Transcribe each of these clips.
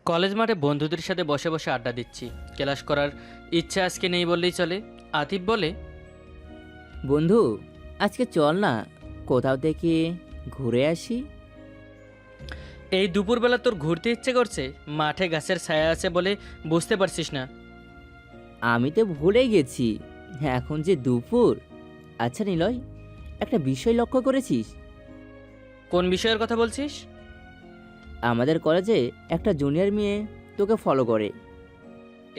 College মাঠে বন্ধুদের সাথে বসে বসে আড্ডা দিচ্ছি। ক্লাস করার ইচ্ছা আজকে নেই বললেই চলে। আতিফ বলে, বন্ধু, আজকে চল না কোথাও থেকে ঘুরে আসি। এই দুপুরবেলা তোর ঘুরতে ইচ্ছে করছে? মাঠে গাছের ছায়া আছে বলে বুঝতে পারছিস না? আমি তো ভুলে গেছি এখন যে দুপুর। আচ্ছা নিলয়, একটা বিষয় লক্ষ্য করেছিস? কোন বিষয়ের কথা বলছিস? আমাদের কলেজে একটা জুনিয়র মেয়ে তোকে ফলো করে।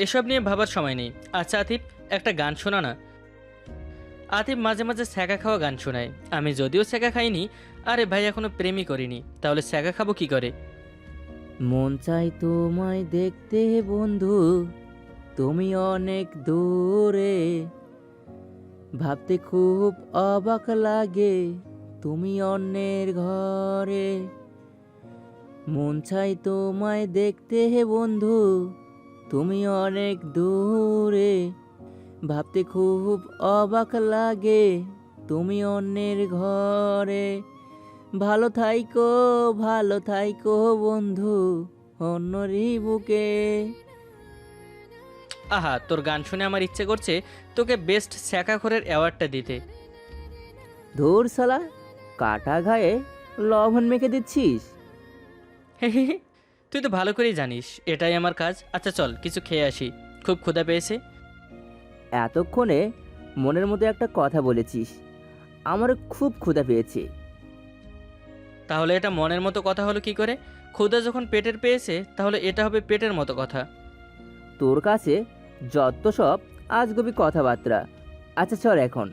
এসব নিয়ে ভাবার সময় নেই। আচ্ছা আতিফ, একটা গান শোনা না। আতিফ মাঝে মাঝে ছ্যাঁকা খাওয়া গান শোনায়। আমি যদিও ছ্যাঁকা খাইনি, আরে ভাই এখনো প্রেমই করিনি, তাহলে ছ্যাঁকা খাবো কি করে? মন চাই তোমায় দেখতে বন্ধু, তুমি অনেক দূরে, ভাবতে খুব অবাক লাগে তুমি অন্যের ঘরে। মন চাই তোমায় দেখতে বন্ধু, তুমি অনেক দূরে, ভাবতে খুব অবাক লাগে তুমি অন্যের ঘরে। ভালো থাইকো, ভালো থাইকো বন্ধু, অন্যরই বুকে। আহা, তোর গান শুনে আমার ইচ্ছে করছে তোকে বেস্ট ছ্যাঁকাখোরের অ্যাওয়ার্ডটা দিতে। ধুর শালা, কাটা ঘায়ে লবণ মেখে দিচ্ছিস। তুই তো ভালো করেই জানিস এটাই আমার কাজ। আচ্ছা চল কিছু খেয়ে আসি, খুব ক্ষুধা পেয়েছে। এতক্ষণে মনের মতো একটা কথা বলেছিস, আমার খুব ক্ষুধা পেয়েছে। তাহলে এটা মনের মতো কথা হলো কি করে? ক্ষুধা যখন পেটের পেয়েছে তাহলে এটা হবে পেটের মতো কথা। তোর কাছে যত সব আজগুবি কথাবার্তা। আচ্ছা চল এখন।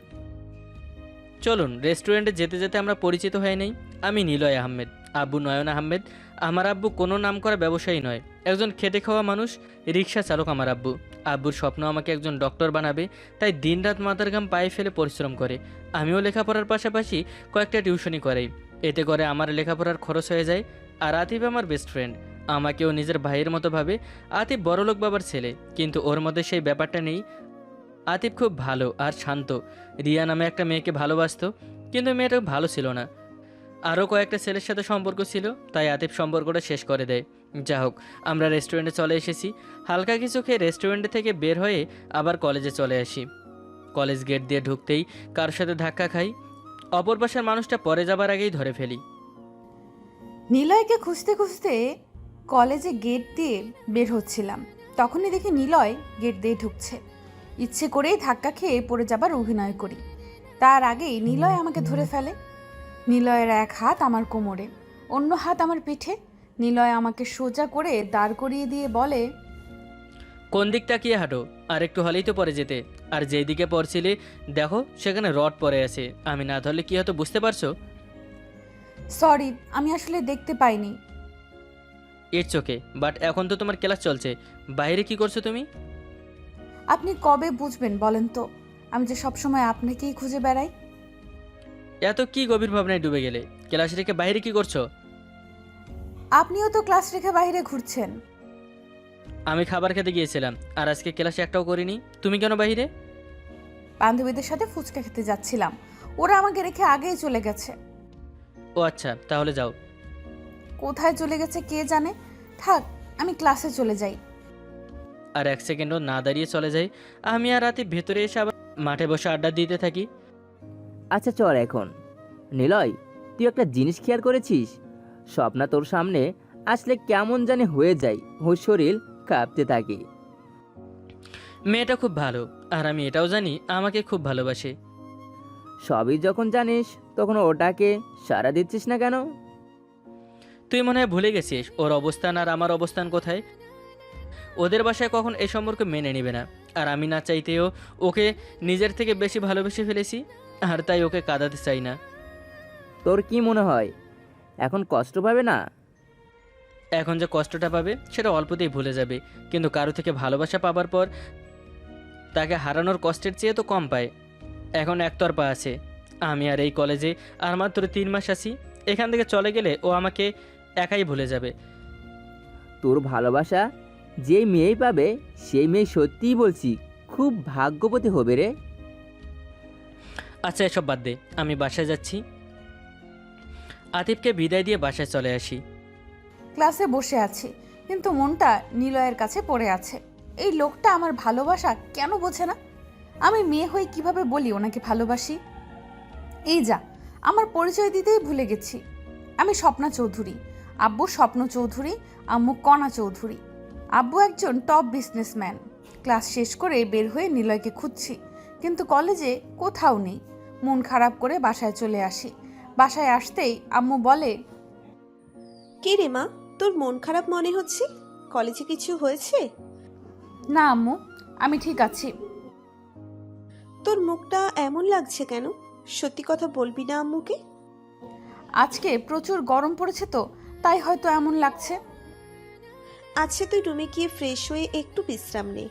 চলুন রেস্টুরেন্টে যেতে যেতে আমরা পরিচিত হয়ে নেই। আমি নিলয় আহমেদ, আব্বু নয়ন আহমেদ। আমার আব্বু কোনো নামকরা ব্যবসায়ী নয়, একজন খেটে খাওয়া মানুষ, রিক্সা চালক আমার আব্বু। আব্বুর স্বপ্ন আমাকে একজন ডক্টর বানাবে, তাই দিনরাত মাথার ঘাম পায়ে ফেলে পরিশ্রম করে। আমিও লেখাপড়ার পাশাপাশি কয়েকটা টিউশনি করাই, এতে করে আমার লেখাপড়ার খরচ হয়ে যায়। আর আতিফ আমার বেস্ট ফ্রেন্ড, আমাকেও নিজের ভাইয়ের মতো ভাবে। আতিফ বড়লোক বাবার ছেলে, কিন্তু ওর মধ্যে সেই ব্যাপারটা নেই। আতিফ খুব ভালো আর শান্ত। রিয়া নামে একটা মেয়েকে ভালোবাসতো, কিন্তু মেয়েটা ভালো ছিল না। আরও কয়েকটা ছেলের সাথে সম্পর্ক ছিল, তাই আতিফ সম্পর্কটা শেষ করে দেয়। যা হোক, আমরা রেস্টুরেন্টে চলে এসেছি। হালকা কিছু খেয়ে রেস্টুরেন্ট থেকে বের হয়ে আবার কলেজে চলে আসি। কলেজ গেট দিয়ে ঢুকতেই কারোর সাথে ধাক্কা খাই, অপর পাশের মানুষটা পরে যাবার আগেই ধরে ফেলি। নিলয়কে খুঁজতে খুঁজতে কলেজে গেট দিয়ে বের হচ্ছিলাম, তখনই দেখি নিলয় গেট দিয়ে ঢুকছে। ইচ্ছে করেই ধাক্কা খেয়ে পড়ে যাবার অভিনয় করি, তার আগেই নিলয় আমাকে ধরে ফেলে। নিলয়ের এক হাত আমার কোমরে, অন্য হাত আমার পিঠে। নিলয় আমাকে সোজা করে দাঁড় করিয়ে দিয়ে বলে, কোন দিক তাকিয়ে হাঁটো? আর একটু হলেই তো পরে যেতে। আর যেই দিকে পড়ছিলে দেখো সেখানে রড পড়ে আছে, আমি না ধরলে কি হতো বুঝতে পারছো? সরি, আমি আসলে দেখতে পাইনি। ইটস ওকে, বাট এখন তো তোমার ক্লাস চলছে, বাইরে কি করছো তুমি? আপনি কবে বুঝবেন বলেন তো? আমি যে সবসময় আপনাকেই খুঁজে বেড়াই। এত কি গভীর ভাবনায় ডুবে গেলে? ক্লাস রেখে বাইরে কি করছো? আপনিও তো ক্লাস রেখে বাইরে ঘুরছেন। আমি খাবার খেতে গিয়েছিলাম, আর আজকে ক্লাসে একটাও করিনি। তুমি কেন বাইরে? বান্ধবীদের সাথে ফুচকা খেতে যাচ্ছিলাম, ওরা আমাকে রেখে আগেই চলে গেছে। ও আচ্ছা, তাহলে যাও। কোথায় চলে গেছে কে জানে। থাক, আমি ক্লাসে চলে যাই। আর এক সেকেন্ডও না দাঁড়িয়ে চলে যাই। আমি আর রাতে ভেতরে এসে আবার মাঠে বসে আড্ডা দিতে থাকি। আচ্ছা চল এখন। নিলয়, তুই একটা জিনিস খেয়াল করেছিস? স্বপ্না তোর সামনে আসলে কেমন জানি হয়ে যায়, ওর শরীর কাঁপতে থাকে। মেয়েটা খুব ভালো, আর আমি এটাও জানি আমাকে খুব ভালোবাসে। সবই যখন জানিস তখন ওটাকে সাড়া দিচ্ছিস না কেন? তুই মনে হয় ভুলে গেছিস ওর অবস্থান আর আমার অবস্থান কোথায়। ওদের বাসায় কখন এই সম্পর্ক মেনে নেবে না, আর আমি না চাইতেও ওকে নিজের থেকে বেশি ভালোবেসে ফেলেছি, আর তাই ওকে কাঁদাতে চাই না। তোর কি মনে হয় এখন কষ্ট পাবে না? এখন যে কষ্টটা পাবে সেটা অল্পতেই ভুলে যাবে, কিন্তু কারো থেকে ভালোবাসা পাবার পর তাকে হারানোর কষ্টের চেয়ে তো কম পায়। এখন একতরফা আছে। আমি আর এই কলেজে আর মাত্র 3 মাস আছি। এখান থেকে চলে গেলে ও আমাকে একাই ভুলে যাবে। তোর ভালোবাসা যেই মেয়েই পাবে সেই মেয়ে সত্যিই বলছি খুব ভাগ্যবতী হবে রে। আচ্ছা এসব বাদ দে, আমি বাসায় যাচ্ছি। আতিফকে বিদায় দিয়ে বাসায় চলে আসি। ক্লাসে বসে আছি, কিন্তু মনটা নিলয়ের কাছে পড়ে আছে। এই লোকটা আমার ভালোবাসা কেন বোঝে না? আমি মেয়ে হয়ে কিভাবে বলি ওনাকে ভালোবাসি? এই যা, আমার পরিচয় দিতেই ভুলে গেছি। আমি স্বপ্না চৌধুরী, আব্বু স্বপ্ন চৌধুরী, আম্মু কণা চৌধুরী। আব্বু একজন টপ বিজনেসম্যান। ক্লাস শেষ করে বের হয়ে নিলয়কে খুঁজছি, কিন্তু কলেজে কোথাও নেই। মন খারাপ করে বাসায় চলে আসি। বাসায় আসতেই আম্মু বলে, কে রে মা, তোর মন খারাপ মনে হচ্ছে? কলেজে কিছু হয়েছে? না আম্মু, আমি ঠিক আছি। তোর মুখটা এমন লাগছে কেন? সত্যি কথা বলবি না আম্মুকে? আজকে প্রচুর গরম পড়েছে তো, তাই হয়তো এমন লাগছে। আচ্ছা, তুই রুমে গিয়ে ফ্রেশ হয়ে একটু বিশ্রাম নে।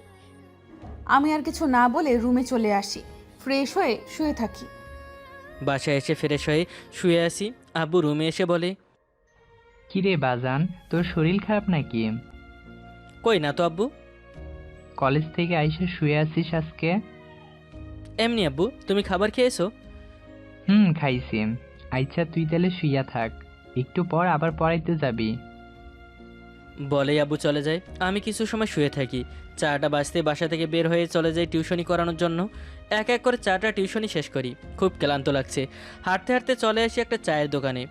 আমি আর কিছু না বলে রুমে চলে আসি। ফ্রেশ হয়ে শুয়ে থাকি। বাসায় এসে ফ্রেশ হয়ে শুয়ে আসি। আব্বু রুমে এসে বলে, কিরে বাজান, তোর শরীর খারাপ নাকি? কই না তো আব্বু। কলেজ থেকে আইসা শুয়ে আছিস আজকে? এমনি আব্বু, তুমি খাবার খেয়েছো? খাইছি। আচ্ছা তুই তাহলে শুইয়া থাক, একটু পর আবার পড়াইতে যাবি। বলেই আব্বু চলে যায়। আমি কিছু সময় শুয়ে থাকি। 4টা বাজতে বাসা থেকে বের হয়ে চলে যাই টিউশনি করানোর জন্য। এক এক করে 4টা টিউশনি শেষ করি। খুব ক্লান্ত লাগছে। হাঁটতে হাঁটতে চলে আসি একটা চায়ের দোকানে।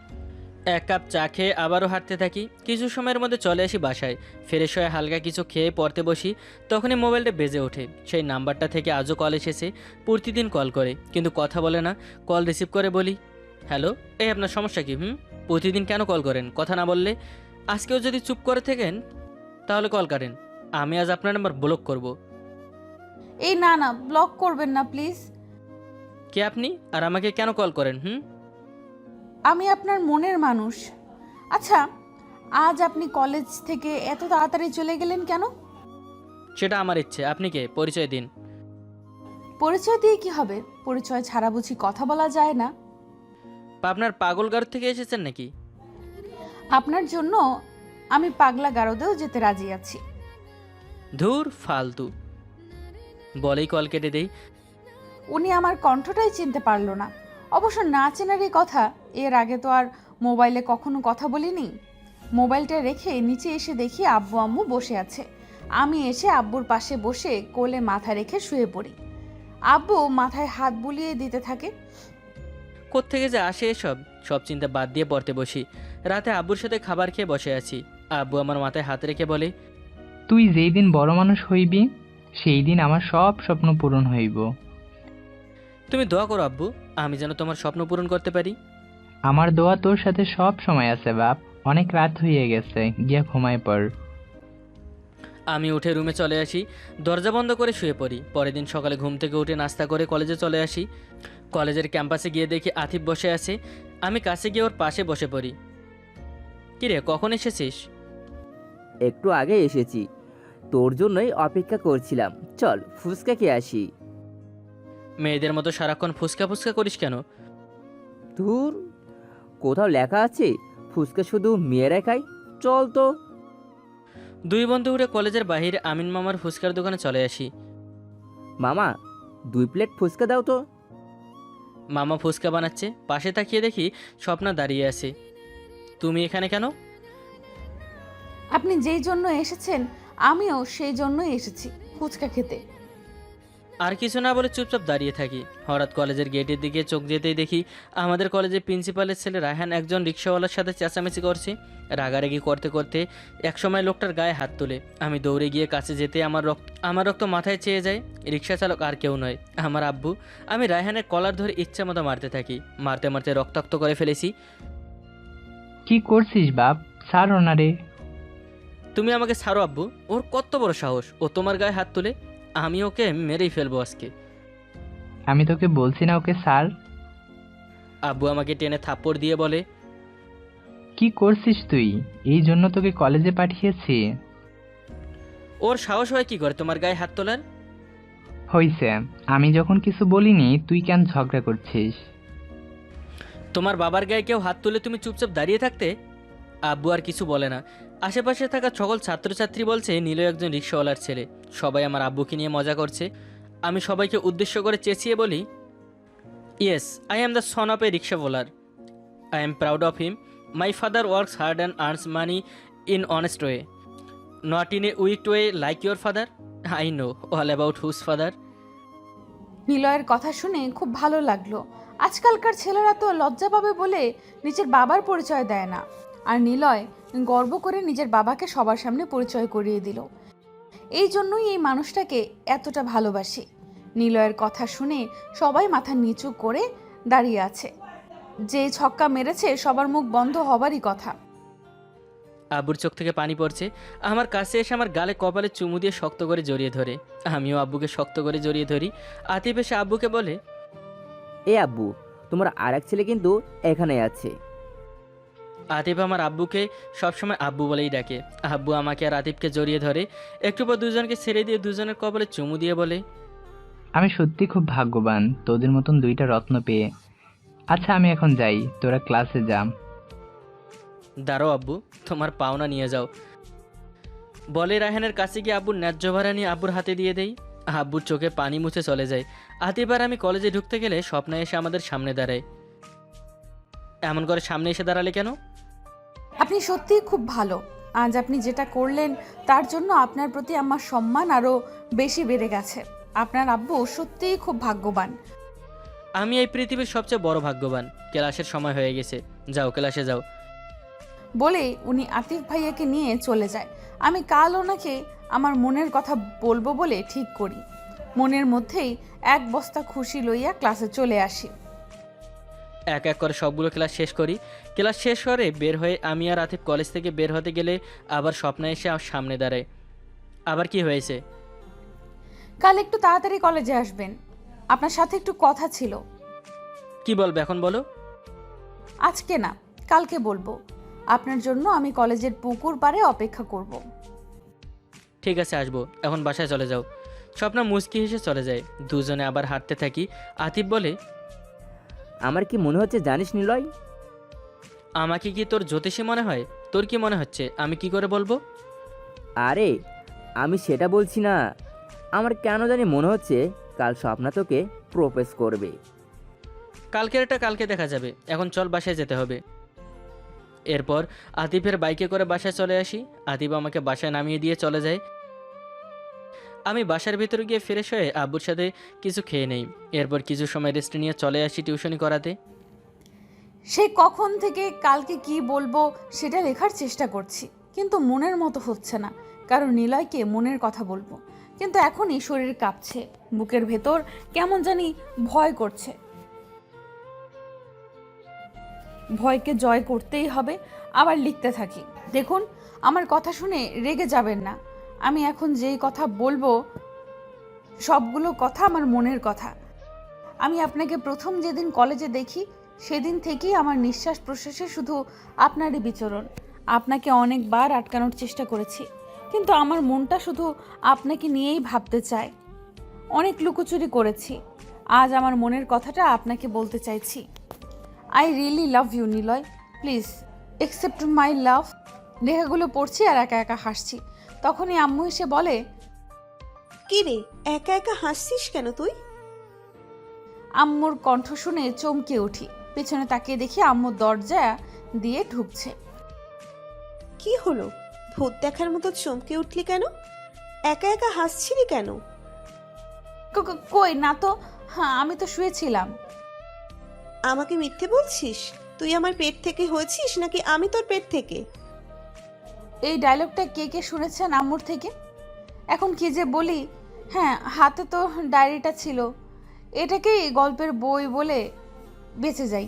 1 কাপ চা খেয়ে আবারও হাঁটতে থাকি। কিছু সময়ের মধ্যে চলে আসি বাসায়। ফ্রেশ হয়ে হালকা কিছু খেয়ে পড়তে বসি। তখনই মোবাইলটা বেজে ওঠে। সেই নাম্বারটা থেকে আজও কল এসেছে। প্রতিদিন কল করে, কিন্তু কথা বলে না। কল রিসিভ করে বলি, হ্যালো, এই আপনার সমস্যা কি? প্রতিদিন কেন কল করেন? কথা না বললে? আজকেও যদি চুপ করে থাকেন তাহলে কল কাটেন। আমি আজ আপনার নাম্বার ব্লক করব। এই না না, ব্লক করবেন না প্লিজ। কে আপনি, আর আমাকে কেন কল করেন? আমি আপনার মনের মানুষ। আচ্ছা, আজ আপনি কলেজ থেকে এত তাড়াতাড়ি চলে গেলেন কেন? সেটা আমার ইচ্ছে। আপনি কে? পরিচয় দিন। পরিচয় দিয়ে কি হবে? পরিচয় ছাড়া বুঝি কথা বলা যায় না? আপনার পাগলগার থেকে এসেছেন নাকি? আপনার জন্য আমি পাগলা গারদেও যেতে রাজি আছি। ধুর ফালতু, বলেই কল কেটে দেই। উনি আমার কণ্ঠটাই চিনতে পারলো না। অবশ্য না চেনারই কথা, এর আগে তো আর মোবাইলে কখনো কথা বলিনি। মোবাইলটা রেখে নিচে এসে দেখি আব্বু আম্মু বসে আছে। আমি এসে আব্বুর পাশে বসে কোলে মাথা রেখে শুয়ে পড়ি। আব্বু মাথায় হাত বুলিয়ে দিতে থাকে। কোত্থেকে যে আসে এসব, সব চিন্তা বাদ দিয়ে পড়তে বসি। রাতে আব্বুর সাথে খাবার খেয়ে বসে আছি। আব্বু আমার মাথায় হাত রেখে বলে, তুই যেই দিন বড় মানুষ হইবি সেই দিন আমার সব স্বপ্ন পূরণ হইব। তুমি দোয়া করো আব্বু, আমি যেন তোমার স্বপ্ন পূরণ করতে পারি। আমার দোয়া তোর সাথে সব সময় আছে বাপ। অনেক রাত হয়ে গেছে, গিয়া ঘুমায় পড়। আমি উঠে রুমে চলে আসি। দরজা বন্ধ করে শুয়ে পড়ি। পরের দিন সকালে ঘুম থেকে উঠে নাস্তা করে কলেজে চলে আসি। কলেজের ক্যাম্পাসে গিয়ে দেখি আতিফ বসে আছে। আমি কাছে গিয়ে ওর পাশে বসে পড়ি। কিরে, কখন এসেছিস? একটু আগে এসেছি, তোর জন্যই অপেক্ষা করছিলাম। চল ফুচকা খেয়ে আসি। মেয়েদের মতো সারাক্ষণ ফুসকা ফুসকা করিস কেন? ধুর, কোথাও লেখা আছে ফুচকা শুধু মেয়েরা খায়? চল তো। দুই বন্ধু উঠে কলেজের বাহিরে আমিন মামার ফুচকার দোকানে চলে আসি। মামা, 2 প্লেট ফুচকা দাও তো। মামা ফুচকা বানাচ্ছে। পাশে তাকিয়ে দেখি স্বপ্না দাঁড়িয়ে আছে। তুমি এখানে কেন? আপনি যেই জন্য এসেছেন আমিও সেই জন্যই এসেছি, ফুচকা খেতে। আর কিছু না বলে চুপচাপ দাঁড়িয়ে থাকি। হঠাৎ কলেজের গেটের দিকে চোখ যেতেই দেখি আমাদের কলেজের প্রিন্সিপালের ছেলে রায়হান একজন রিক্সাওয়ালার সাথে চেঁচামেচি করছে। রাগারাগি করতে করতে একসময় লোকটার গায়ে হাত তোলে। আমি দৌড়ে গিয়ে কাছে যেতে আমার রক্ত মাথায় চেয়ে যায়। রিক্সা চালক আর কেউ নয়, আমার আব্বু। আমি রায়হানের কলার ধরে ইচ্ছা মতো মারতে থাকি। মারতে মারতে রক্তাক্ত করে ফেলেছি। কি করছিস বাপ? ছাড় ওনারে। তুমি আমাকে ছাড়ো আব্বু, ওর কত বড় সাহস, ও তোমার গায়ে হাত তুলে। আমি ওকে মেরেই ফেলবো আজকে। আমি তোকে বলছি না ওকে ছাড়? আব্বু আমাকে টেনে থাপ্পড় দিয়ে বলে, কি করছিস তুই? এই জন্য তোকে কলেজে পাঠিয়েছি। ওর সাহস হয় কি করে তোমার গায়ে হাত তোলার? হইছে, আমি যখন কিছু বলিনি তুই কেন ঝগড়া করছিস? তোমার বাবার গায়ে কেউ হাত তুলে তুমি চুপচাপ দাঁড়িয়ে থাকতে? আব্বু আর কিছু বলে না। আশেপাশে থাকা সকল ছাত্রছাত্রী বলছে নীলয় একজন রিক্সাওয়ালার ছেলে। সবাই আমার আব্বুকে নিয়ে মজা করছে। আমি সবাইকে উদ্দেশ্য করে চেঁচিয়ে বলি, yes, I am the son of a রিক্সাওয়ালার। I am proud of him. My father works hard and earns money in honest way. Not in a weak way like your father. I know all about whose father. নিলয়ের কথা শুনে খুব ভালো লাগলো। আজকালকার ছেলেরা তো লজ্জা পাবে বলে নিজের বাবার পরিচয় দেয় না, আর নিলয় গর্ব করে নিজের বাবাকে সবার সামনে পরিচয় করিয়ে দিল। এই জন্যই এই মানুষটাকে এতটা ভালোবাসি। নিলয়ের কথা শুনে সবাই মাথা নিচু করে দাঁড়িয়ে আছে। যে ছক্কা মেরেছে সবার মুখ বন্ধ হবারই কথা। আব্বুর চোখ থেকে পানি পড়ছে। আমার কাছে এসে আমার গালে কপালে চুমু দিয়ে শক্ত করে জড়িয়ে ধরে। আমিও আব্বুকে শক্ত করে জড়িয়ে ধরি। আতিফ এসে আব্বুকে বলে, এ আব্বু, তোমার আর এক ছেলে কিন্তু এখানে আছে। আতিফ আমার আব্বুকে সবসময় আব্বু বলেই ডাকে। আব্বু আমাকে আর আতিফকে জড়িয়ে ধরে। একটু পর দুজনকে ছেড়ে দিয়ে দুজনের কপালে চুমু দিয়ে বলে, আমি সত্যি খুব ভাগ্যবান তোদের মতন দুইটা রত্ন পেয়ে। আচ্ছা আমি এখন যাই, তোরা ক্লাসে যা। দাঁড়াও আব্বু, তোমার পাওনা নিয়ে যাও। বলে রায়হানের কাছে গিয়ে আব্বুর ন্যায্য ভাড়া নিয়ে আব্বুর হাতে দিয়ে দেই। আব্বুর চোখে পানি মুছে চলে যায়। আতিফ আর আমি কলেজে ঢুকতে গেলে স্বপ্না এসে আমাদের সামনে দাঁড়ায়। এমন করে সামনে এসে দাঁড়ালে কেন? আপনি সত্যিই খুব ভালো। আজ আপনি যেটা করলেন তার জন্য আপনার প্রতি আমার সম্মান আরও বেশি বেড়ে গেছে। আপনার আব্বু সত্যিই খুব ভাগ্যবান। আমি এই পৃথিবীর সবচেয়ে বড় ভাগ্যবান। ক্লাসের সময় হয়ে গেছে, যাও ক্লাসে যাও। বলে উনি আতিফ ভাইয়াকে নিয়ে চলে যায়। আমি কাল ওনাকে আমার মনের কথা বলবো বলে ঠিক করি। মনের মধ্যেই এক বস্তা খুশি লইয়া ক্লাসে চলে আসি। এক এক করে সবগুলো ক্লাস শেষ করি। ক্লাস শেষ করে বের হয়ে আমি আর আতিফ কলেজ থেকে বের হতে গেলে আবার স্বপ্না এসে আমার সামনে দাঁড়ায়। আবার কি হয়েছে? কাল একটু তাড়াতাড়ি কলেজে আসবেন, আপনার সাথে একটু কথা ছিল। কি বলবে এখন বলো। আজকে না, কালকে বলবো। আপনার জন্য আমি কলেজের পুকুর পাড়ে অপেক্ষা করব। ঠিক আছে, আসবো। এখন বাসায় চলে যাও। স্বপ্না মুচকি হেসে চলে যায়। দুজনে আবার হাঁটতে থাকি। আতিফ বলে, আমার কি মনে হচ্ছে জানিস নিলয়? আমাকে কি তোর জ্যোতিষী মনে হয়? তোর কি মনে হচ্ছে আমি কি করে বলবো? আরে আমি সেটা বলছি না, আমার কেন জানি মনে হচ্ছে কাল স্বপ্না তোকে প্রপোজ করবে। কালকের এটা কালকে দেখা যাবে, এখন চল বাসায় যেতে হবে। এরপর আতিফের বাইকে করে বাসায় চলে আসি। আতিফ আমাকে বাসায় নামিয়ে দিয়ে চলে যায়। আমি বাসার ভিতরে গিয়ে ফ্রেশ হয়ে আব্বুর সাথে কিছু খেয়ে নেই। এরপর কিছু সময় রেস্ট নিয়ে চলে আসি টিউশনি করাতে। সে কখন থেকে কালকে কি বলবো সেটা লেখার চেষ্টা করছি, কিন্তু মনের মতো হচ্ছে না। কারণ নিলয়কে মনের কথা বলবো, কিন্তু এখনই শরীর কাঁপছে, বুকের ভেতর কেমন জানি ভয় করছে। ভয়কে জয় করতেই হবে। আবার লিখতে থাকি। দেখুন, আমার কথা শুনে রেগে যাবেন না। আমি এখন যেই কথা বলবো সবগুলো কথা আমার মনের কথা। আমি আপনাকে প্রথম যেদিন কলেজে দেখি সেদিন থেকেই আমার নিঃশ্বাস প্রশ্বাসে শুধু আপনারই বিচরণ। আপনাকে অনেকবার আটকানোর চেষ্টা করেছি, কিন্তু আমার মনটা শুধু আপনাকে নিয়েই ভাবতে চায়। অনেক লুকোচুরি করেছি। আজ আমার মনের কথাটা আপনাকে বলতে চাইছি। I really love you Niloy, please accept my love. লেখাগুলো পড়ছি আর একা একা হাসছি। তখনই আম্মু এসে বলে, কি রে, একা একা হাসছিস কেন তুই? আম্মুর কণ্ঠ শুনে চমকে উঠি। পেছনে তাকিয়ে দেখি আম্মু দরজা দিয়ে ঢুকছে। কি হলো, ভূত দেখার মতো চমকে উঠলি কেন? একা একা হাসছিলি কেন? কই না তো, হ্যাঁ আমি তো শুয়েছিলাম। আমাকে মিথ্যে বলছিস? তুই আমার পেট থেকে হয়েছিস নাকি আমি তোর পেট থেকে? এই ডায়লগটা কে কে শুনেছেন আম্মুর থেকে? এখন কি যে বলি। হ্যাঁ, হাতে তো ডায়েরিটা ছিল, এটাকেই গল্পের বই বলে বেঁচে যাই।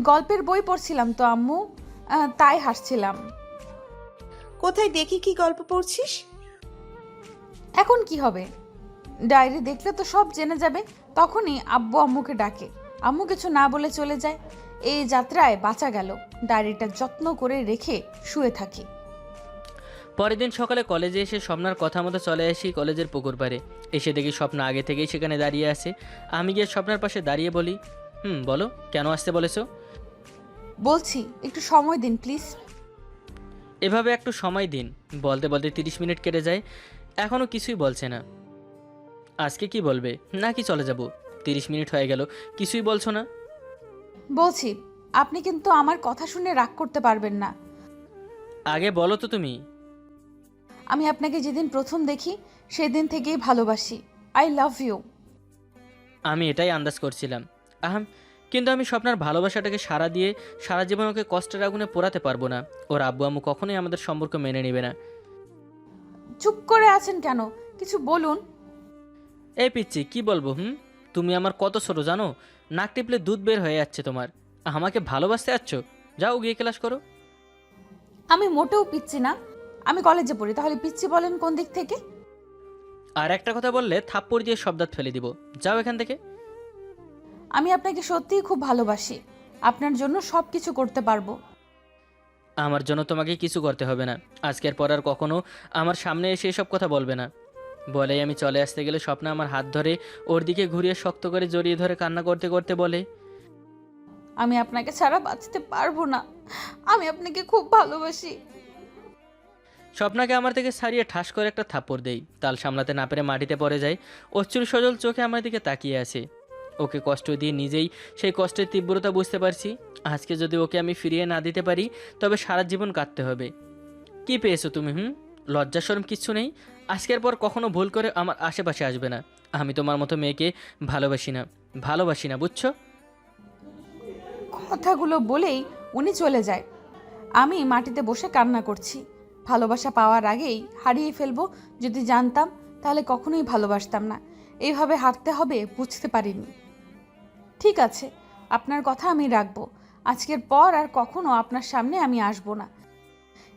গল্পের বই পড়ছিলাম তো আম্মু, তাই হাসছিলাম। কোথায় দেখি কি গল্প পড়ছিস? এখন কি হবে, ডায়েরি দেখলে তো সব জেনে যাবে। তখনই আব্বু আম্মুকে ডাকে। আম্মু কিছু না বলে চলে যায়। এই যাত্রায় বাঁচা গেল। ডায়েরিটা যত্ন করে রেখে শুয়ে থাকি। পরের দিন সকালে কলেজে এসে স্বপ্নার কথা মতো চলে আসি কলেজের পুকুর পাড়ে। এসে দেখি স্বপ্না আগে থেকেই সেখানে দাঁড়িয়ে আছে। আমি গিয়ে স্বপ্নার পাশে দাঁড়িয়ে বলি, বলো, কেন আসতে বলেছো? বলছি একটু সময় দিন প্লিজ। এভাবে একটু সময় দিন বলতে বলতে 30 মিনিট কেটে যায়, এখনও কিছুই বলছে না। আজকে কি বলবে নাকি চলে যাব? 30 মিনিট হয়ে গেল, কিছুই বলছো না। বলছি, আপনি কিন্তু আমার কথা শুনে রাগ করতে পারবেন না। আগে বলো তো তুমি। আমি আপনাকে যেদিন প্রথম দেখি সেদিন থেকেই ভালোবাসি। I love you. আমি এটাই আন্দাজ করছিলাম। আহাম, কিন্তু আমি স্বপ্নার ভালোবাসাটাকে সারা দিয়ে সারা জীবন ওকে কষ্টের আগুনে পোড়াতে পারবো না। ওর আব্বু আম্মু কখনোই আমাদের সম্পর্ক মেনে নেবে না। চুপ করে আছেন কেন? কিছু বলুন। এই পিচ্ছি, কি বলবো? তুমি আমার কত ছোট জানো? নাক টিপলে দুধ বের হয়ে যাচ্ছে তোমার। আমাকে ভালোবাসতে যাচ্ছ? যাও গিয়ে ক্লাস করো। আমি মোটেও পিচ্ছি না, আমি কলেজে পড়ি। তাহলে পিচ্ছি বলেন কোন দিক থেকে? আর একটা কথা বললে থাপ্পড় দিয়ে সব দাঁত ফেলে দিব। যাও এখান থেকে। আমি আপনাকে সত্যিই খুব ভালোবাসি, আপনার জন্য সব কিছু করতে পারবো। আমার জন্য তোমাকে কিছু করতে হবে না। আজকের পর আর কখনো আমার সামনে এসে এসব কথা বলবে না। বলেই আমি চলে আসতে গেলে স্বপ্না আমার হাত ধরে ওর দিকে ঘুরিয়ে শক্ত করে জড়িয়ে ধরে কান্না করতে করতে বলে, আমি আপনাকে ছাড়া বাঁচতে পারবো না, আমি আপনাকে খুব ভালোবাসি। স্বপ্নাকে আমার থেকে ছাড়িয়ে ঠাস করে একটা থাপ্পড় দেই। তাল সামলাতে না পেরে মাটিতে পড়ে যায়। অশ্রু সজল চোখে আমার দিকে তাকিয়ে আছে। ওকে কষ্ট দিয়ে নিজেই সেই কষ্টের তীব্রতা বুঝতে পারছি। আজকে যদি ওকে আমি ফিরিয়ে না দিতে পারি তবে সারা জীবন কাটতে হবে। কি পেয়েছো তুমি? লজ্জা শরম কিচ্ছু নেই? আজকের পর কখনো ভুল করে আমার আশেপাশে আসবে না। আমি তোমার মতো মেয়েকে ভালোবাসি না, বুঝছো? কথাগুলো বলেই উনি চলে যায়। আমি মাটিতে বসে কান্না করছি। ভালোবাসা পাওয়ার আগেই হারিয়ে ফেলবো যদি জানতাম, তাহলে কখনোই ভালোবাসতাম না। এইভাবে হারতে হবে বুঝতে পারিনি। ঠিক আছে, আপনার কথা আমি রাখবো। আজকের পর আর কখনো আপনার সামনে আমি আসবো না।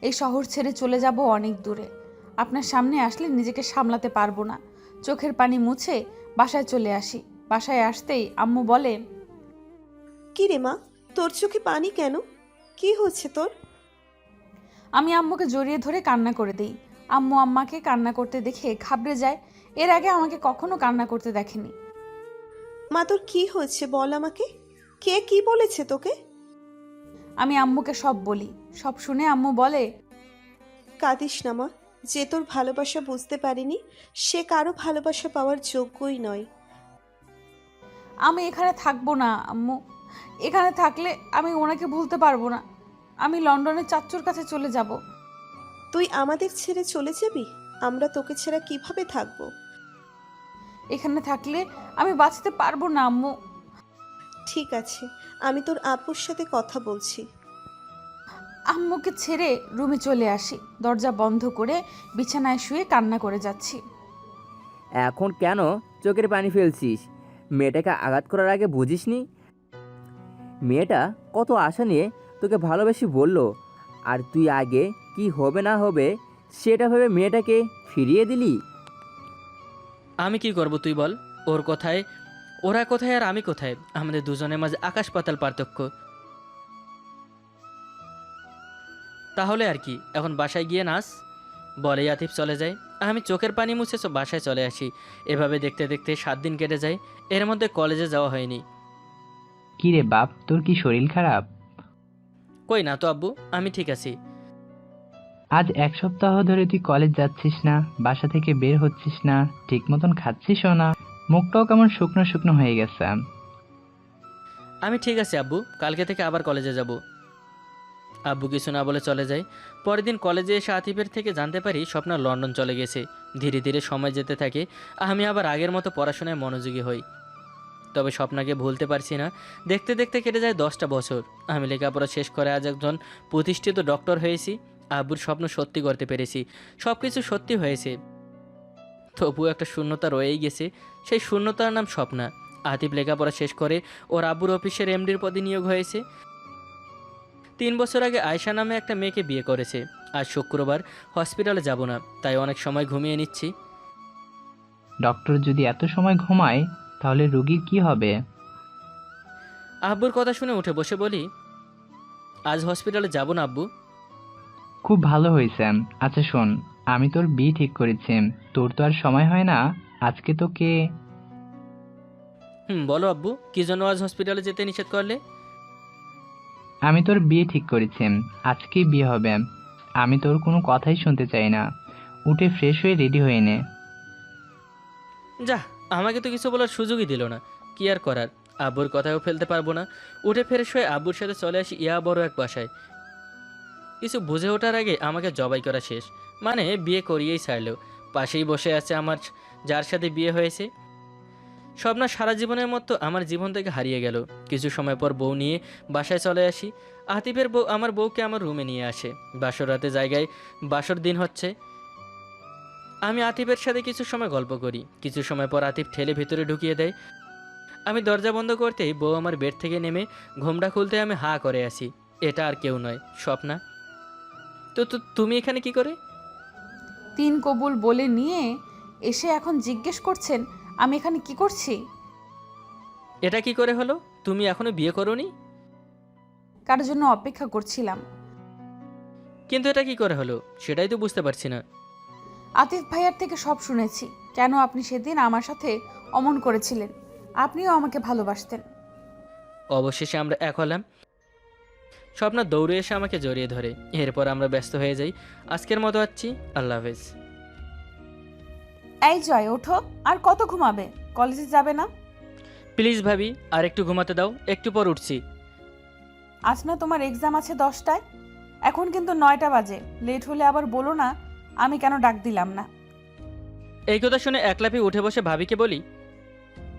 এই শহর ছেড়ে চলে যাব অনেক দূরে। আপনার সামনে আসলে নিজেকে সামলাতে পারবো না। চোখের পানি মুছে বাসায় চলে আসি। বাসায় আসতেই আম্মু বলে, কি রে মা, তোর চোখে পানি কেন? কি হচ্ছে তোর? আমি আম্মুকে জড়িয়ে ধরে কান্না করে দিই। আম্মু আম্মাকে কান্না করতে দেখে ঘাবড়ে যায়। এর আগে আমাকে কখনো কান্না করতে দেখেনি। মা, তোর কি হয়েছে বল আমাকে। কে কি বলেছে তোকে? আমি আম্মুকে সব বলি। সব শুনে আম্মু বলে, কাঁদিস না মা, যে তোর ভালোবাসা বুঝতে পারিনি সে কারো ভালোবাসা পাওয়ার যোগ্যই নয়। আমি এখানে থাকবো না আম্মু। এখানে থাকলে আমি ওনাকে ভুলতে পারবো না। আমি লন্ডনের চাচ্চুর কাছে চলে যাব। তুই আমাদের ছেড়ে চলে যাবি? আমরা তোকে ছাড়া কিভাবে থাকবো? এখানে থাকলে আমি বাঁচতে পারবো না আম্মু। ঠিক আছে, আমি তোর আব্বুর সাথে কথা বলছি। আম্মুকে ছেড়ে রুমে চলে আসি। দরজা বন্ধ করে বিছানায় শুয়ে কান্না করে যাচ্ছি। এখন কেন চোখের পানি ফেলছিস? মেয়েটাকে আঘাত করার আগে বুঝিসনি? মেয়েটা কত আশা নিয়ে তোকে ভালোবেসে বলল, আর তুই আগে কি হবে না হবে সেটা ভেবে মেয়েটাকে ফিরিয়ে দিলি। আমি কি করব তুই বল? ওরা কোথায় আর আমি কোথায়? আমাদের দুজনের মাঝে আকাশ পাতাল পার্থক্য। তাহলে আর কি, এখন বাসায় গিয়ে নাচ। বলেই আতিফ চলে যায়। আমি চোখের পানি মুছে বাসায় চলে আসি। এভাবে দেখতে দেখতে 7 দিন কেটে যায়। এর মধ্যে কলেজে যাওয়া হয়নি। কি রে বাপ, তোর কি শরীর খারাপ? কই না তো আব্বু, আমি ঠিক আছি। আজ 1 সপ্তাহ ধরে তুই কলেজ যাচ্ছিস না, বাসা থেকে বের হচ্ছিস না, ঠিক মতন খাচ্ছিসও না, মুখটাও কেমন শুকনো শুকনো হয়ে গেছে। আমি ঠিক আছি আব্বু, কালকে থেকে আবার কলেজে যাব। আব্বু কিছু না বলে চলে যায়। পরের দিন কলেজে এসে আতিফের থেকে জানতে পারি স্বপ্না লন্ডন চলে গেছে। ধীরে ধীরে সময় যেতে থাকে। আমি আবার আগের মতো পড়াশোনায় মনোযোগী হই। তবে স্বপ্নাকে ভুলতে পারছি না। দেখতে দেখতে কেটে যায় 10টা বছর। আমি লেখাপড়া শেষ করে আজ একজন প্রতিষ্ঠিত ডক্টর হয়েছি। আব্বুর স্বপ্ন সত্যি করতে পেরেছি। সব কিছু সত্যি হয়েছে, তবুও একটা শূন্যতা রয়েই গেছে। সেই শূন্যতার নাম স্বপ্না। আতিফ লেখাপড়া শেষ করে ওর আব্বুর অফিসের এমডির পদে নিয়োগ হয়েছে। 3 বছর আগে আয়শা নামে একটা মেয়েকে বিয়ে করেছে। আজ শুক্রবার, হসপিটালে যাব না, তাই অনেক সময় ঘুমিয়ে নিচ্ছি। ডক্টর যদি এত সময় ঘুমায় তাহলে রোগীর কি হবে? আব্বুর কথা শুনে উঠে বসে বলি, আজ হসপিটালে যাব না আব্বু। খুব ভালো হয়েছে। আচ্ছা শোন, আমি তোর বিয়ে ঠিক করেছি। তোর তো আর সময় হয় না। আজকে তোকে বলো আব্বু, কি জন্য আজ হসপিটালে যেতে নিষেধ করলে? আমি তোর বিয়ে ঠিক করেছি, আজকেই বিয়ে হবে। আমি তোর কোনো কথাই শুনতে চাই না। উঠে ফ্রেশ হয়ে রেডি হয়ে নে। যা, আমাকে তো কিছু বলার সুযোগই দিল না। কি আর করার, আব্বুর কথাও ফেলতে পারবো না। উঠে ফ্রেশ হয়ে আব্বুর সাথে চলে আসি বড় এক বাসায়। কিছু বুঝে ওঠার আগে আমাকে জবাই করা শেষ। মানে বিয়ে করিয়েই ছাড়লো। পাশেই বসে আছে আমার যার সাথে বিয়ে হয়েছে। স্বপ্না সারা জীবনের মতো আমার জীবন থেকে হারিয়ে গেল। কিছু সময় পর বউ নিয়ে বাসায় চলে আসি। আতিফের বউ আমার বউকে আমার রুমে নিয়ে আসে। বাসর রাতে জায়গায় বাসর দিন হচ্ছে। আমি আতিফের সাথে কিছু সময় গল্প করি। কিছু সময় পর আতিফ ঠেলে ভিতরে ঢুকিয়ে দেয়। আমি দরজা বন্ধ করতেই বউ আমার বেড থেকে নেমে ঘোমটা খুলতে আমি হাঁ করে আসি। এটা আর কেউ নয়, স্বপ্না। তো তুমি এখানে কি করে? তিন কবুল বলে নিয়ে এসে এখন জিজ্ঞেস করছেন আমি এখানে কি করছি? এটা কি করে হলো? তুমি এখনো বিয়ে করোনি? কারোর জন্য অপেক্ষা করছিলাম। কিন্তু এটা কি করে হলো সেটাই তো বুঝতে পারছি না। আতিফ ভাইয়ার থেকে সব শুনেছি, কেন আপনি সেদিন আমার সাথে অমন করেছিলেন। আপনিও আমাকে ভালোবাসতেন। অবশেষে আমরা এক হলাম। স্বপ্না দৌড়ে এসে আমাকে জড়িয়ে ধরে। এরপর আমরা ব্যস্ত হয়ে যাই। আজকের মতো আসছি, আল্লাহ হাফেজ। এই জয়, ওঠো। আর কত ঘুমাবে? কলেজে যাবে না? প্লিজ ভাবি, আর একটু ঘুমাতে দাও, একটু পর উঠছি। আজ না তোমার এক্সাম আছে 10টায়? এখন কিন্তু 9টা বাজে। লেট হলে আবার বলো না আমি কেন ডাক দিলাম না। এই কথা শুনে একলাপে উঠে বসে ভাবিকে বলি,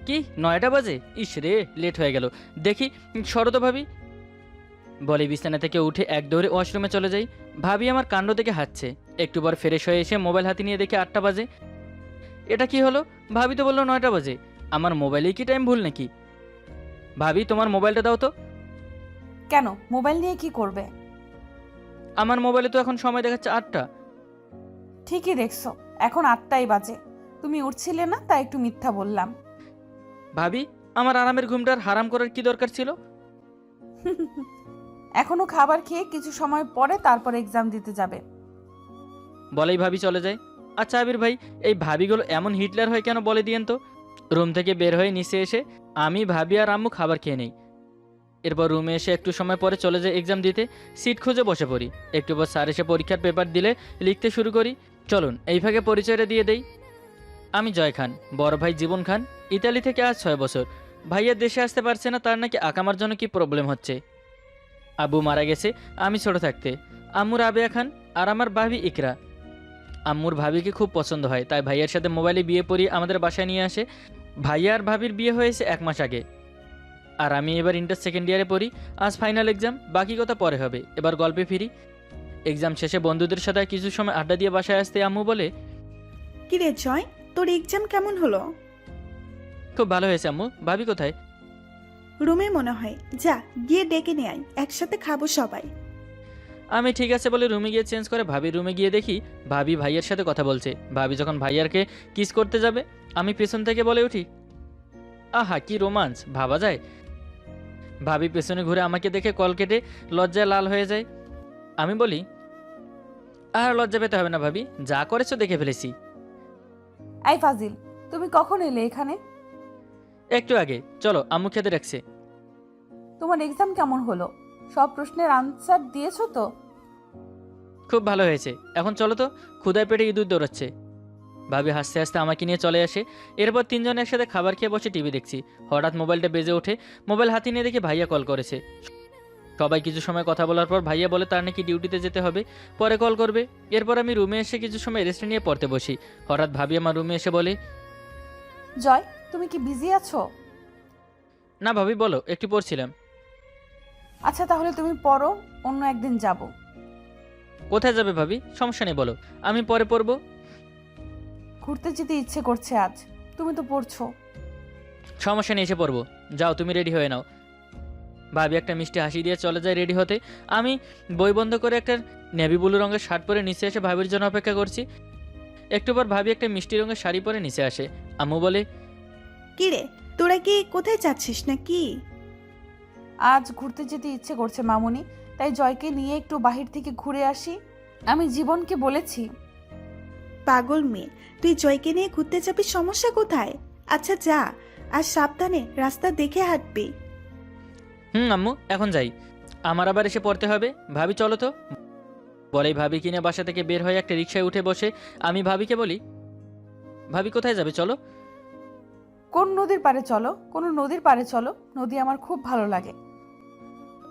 কি 9টা বাজে? ইস রে, লেট হয়ে গেল। দেখি শরত ভাবি। বলে বিছানা থেকে উঠে এক দৌড়ে ওয়াশরুমে চলে যাই। ভাবি আমার কাণ্ড দেখে হাঁটছে। একটু পর ফ্রেশ হয়ে এসে মোবাইল হাতে নিয়ে দেখে 8টা বাজে। এটা কি হলো? ভাবি তো বললো 9টা বাজে। আমার মোবাইলেই কি টাইম ভুল নাকি? ভাবি, তোমার মোবাইলটা দাও তো। কেন, মোবাইল নিয়ে কি করবে? আমার মোবাইলে তো এখন সময় দেখাচ্ছে 8টা। ঠিকই দেখছো, এখন 8টাই বাজে। তুমি উঠছিলে না, তাই একটু মিথ্যা বললাম। ভাবি, আমার আরামের ঘুমটার হারাম করার কি দরকার ছিল? এখনো খাবার খেয়ে কিছু সময় পরে তারপর এক্সাম দিতে যাবে। বলেই ভাবি চলে যায়। আচ্ছা আবির ভাই, এই ভাবিগুলো এমন হিটলার হয় কেন বলে দিয়েন তো। রুম থেকে বের হয়ে নিচে এসে আমি, ভাবি আর আম্মু খাবার খেয়ে নেই। এরপর রুমে এসে একটু সময় পরে চলে যাই এক্সাম দিতে। সিট খুঁজে বসে পড়ি। একটু পর স্যার এসে পরীক্ষার পেপার দিলে লিখতে শুরু করি। চলুন এই ভাগে পরিচয়টা দিয়ে দেই। আমি জয় খান, বড় ভাই জীবন খান। ইতালি থেকে আজ 6 বছর। ভাইয়া দেশে আসতে পারছে না, তার নাকি আকামার জন্য কি প্রবলেম হচ্ছে। আব্বু মারা গেছে আমি ছোট থাকতে। আম্মুর রাবেয়া খান আর আমার ভাবি ইকরা। আম্মুর ভাবিকে খুব পছন্দ হয়, তাই ভাইয়ার সাথে মোবাইলে বিয়ে পড়িয়ে আমাদের বাসায় নিয়ে আসে। ভাইয়া আর ভাবির বিয়ে হয়েছে 1 মাস আগে। আর আমি এবার ইন্টার সেকেন্ড ইয়ারে পড়ি। আজ ফাইনাল এক্সাম, বাকি কথা পরে হবে। এবার গল্পে ফিরি। এক্সাম শেষে বন্ধুদের সাথে কিছু সময় আড্ডা দিয়ে বাসায় আসতে আম্মু বলে, কিরে জয়, তোর এক্সাম কেমন হলো? খুব ভালো হয়েছে আম্মু। ভাবি কোথায়? রুমে মনে হয়, যা গিয়ে ডেকে নিয়ে আয়, একসাথে খাবো সবাই। আমি ঠিক আছে বলে রুমে গিয়ে চেঞ্জ করে ভাবির রুমে গিয়ে দেখি ভাবি ভাইয়ের সাথে কথা বলছে। ভাবি যখন ভাইয়ারকে কিস করতে যাবে, আমি পেছন থেকে বলে উঠি, আহা কি রোমান্স, ভাবা যায়। ভাবি পেছনে ঘুরে আমাকে দেখে কল কেটে লজ্জায় লাল হয়ে যায়। আমি বলি, আর লজ্জা পেতে হবে না ভাবি, যা করেছো দেখে ফেলেছি। এই ফাজিল, তুমি কখন এলে এখানে? একটু আগে। চলো, আম্মু খেতে রাখছে। তোমার এক্সাম কেমন হলো? সব প্রশ্নের আনসার দিয়েছো তো? খুব ভালো হয়েছে। এখন চলো তো, ক্ষুধায় পেটে ইঁদুর দৌড়াচ্ছে। ভাবি হাসতে হাসতে আমাকে নিয়ে চলে আসে। এরপর 3 জন একসাথে খাবার খেয়ে বসে টিভি দেখছি। হঠাৎ মোবাইলটা বেজে ওঠে। মোবাইল হাতে নিয়ে দেখি ভাইয়া কল করেছে। সবাই কিছু সময় কথা বলার পর ভাইয়া বলে তার নাকি ডিউটিতে যেতে হবে, পরে কল করবে। এরপর আমি রুমে এসে কিছু সময় রেস্ট নিয়ে পড়তে বসি। হঠাৎ ভাবি আমার রুমে এসে বলে, জয়, তুমি কি বিজি আছো? না ভাবি বলো, একটু পড়ছিলাম। আচ্ছা তাহলে তুমি পড়ো, অন্য একদিন যাব। কোথায় যাবে ভাবি? সমস্যা নেই, বলো, আমি পরে পড়বো। ঘুরতে যেতে ইচ্ছে করছে আজ। তুমি তো পড়ছো। সমস্যা নেই, এসে পড়বো। যাও, তুমি রেডি হয়ে নাও। ভাবি একটা মিষ্টি হাসি দিয়ে চলে যায় রেডি হতে। আমি বই বন্ধ করে একটা নেভি ব্লু রঙের শার্ট পরে নিচে এসে ভাবির জন্য অপেক্ষা করছি। একটু পর ভাবি একটা মিষ্টি রঙের শাড়ি পরে নিচে আসে। আম্মু বলে, কিরে, তোরা কি কোথায় যাচ্ছিস নাকি? আজ ঘুরতে যেতে ইচ্ছে করছে মামুনি, তাই জয়কে নিয়ে একটু বাহির থেকে ঘুরে আসি। আমি জীবনকে বলেছি। পাগল মেয়ে, তুই জয়কে নিয়ে ঘুরতে যাবি, সমস্যা কোথায়? আচ্ছা যা, আর সাবধানে রাস্তা দেখে হাঁটবি। আম্মু এখন যাই, আমার আবার এসে পড়তে হবে। ভাবি চলো তো। বলেই ভাবি কিনে বাসা থেকে বের হয়ে একটা রিকশায় উঠে বসে। আমি ভাবিকে বলি, ভাবি কোথায় যাবে চলো। কোন নদীর পাড়ে চলো? কোনো নদীর পাড়ে চলো, নদী আমার খুব ভালো লাগে।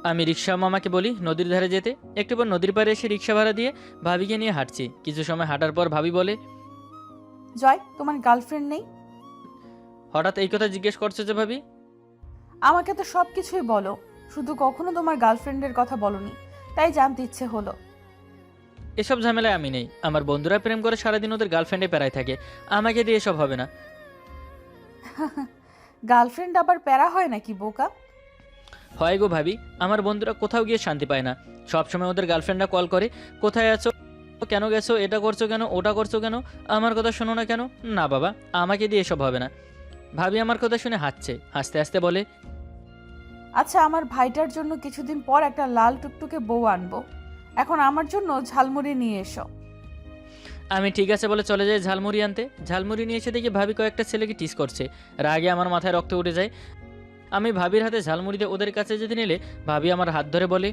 আমি রিক্সা মামাকে বলি নদীর ধারে যেতে। একটু পর নদীর পাড়ে এসে রিক্সা ভাড়া দিয়ে ভাবিকে নিয়ে হাঁটছি। কিছু সময় হাঁটার পর ভাবি বলে, জয়, তোমার গার্লফ্রেন্ড নেই? হঠাৎ এই কথা জিজ্ঞেস করছো যে ভাবি? আমাকে তো সব কিছুই বলো, শুধু কখনো তোমার গার্লফ্রেন্ডের কথা বলনি, তাই জানতে ইচ্ছে হলো। এসব ঝামেলায় আমি নেই। আমার বন্ধুরা প্রেম করে সারাদিন ওদের গার্লফ্রেন্ডে পেরায় থাকে, আমাকে দিয়ে এসব হবে না। গার্লফ্রেন্ড আবার প্যারা হয় নাকি বোকা? হয় গো ভাবি, আমার বন্ধুরা কোথাও গিয়ে শান্তি পায় না। সবসময় ওদের গার্লফ্রেন্ডরা কল করে, কোথায় আছো, কেন গেছো, এটা করছো কেন, ওটা করছো কেন, আমার কথা শোনো না কেন। না বাবা, আমাকে দিয়ে এসব হবে না। ভাবি আমার কথা শুনে হাসছে, হাসতে হাসতে বলে, আচ্ছা, আমার ভাইটার জন্য কিছুদিন পর একটা লাল টুকটুকে বউ আনবো, এখন আমার জন্য ঝালমুড়ি নিয়ে এসো। আমি ঠিক আছে বলে চলে যাই ঝালমুড়ি আনতে। ঝালমুড়ি নিয়ে এসে দেখি ভাবি কয়েকটা ছেলেকে টিস করছে। রাগে আমার মাথায় রক্ত উঠে যায়। আমি ভাবির হাতে ঝালমুড়ি দিয়ে ওদের কাছে যেতে নিলে ভাবি আমার হাত ধরে বলে,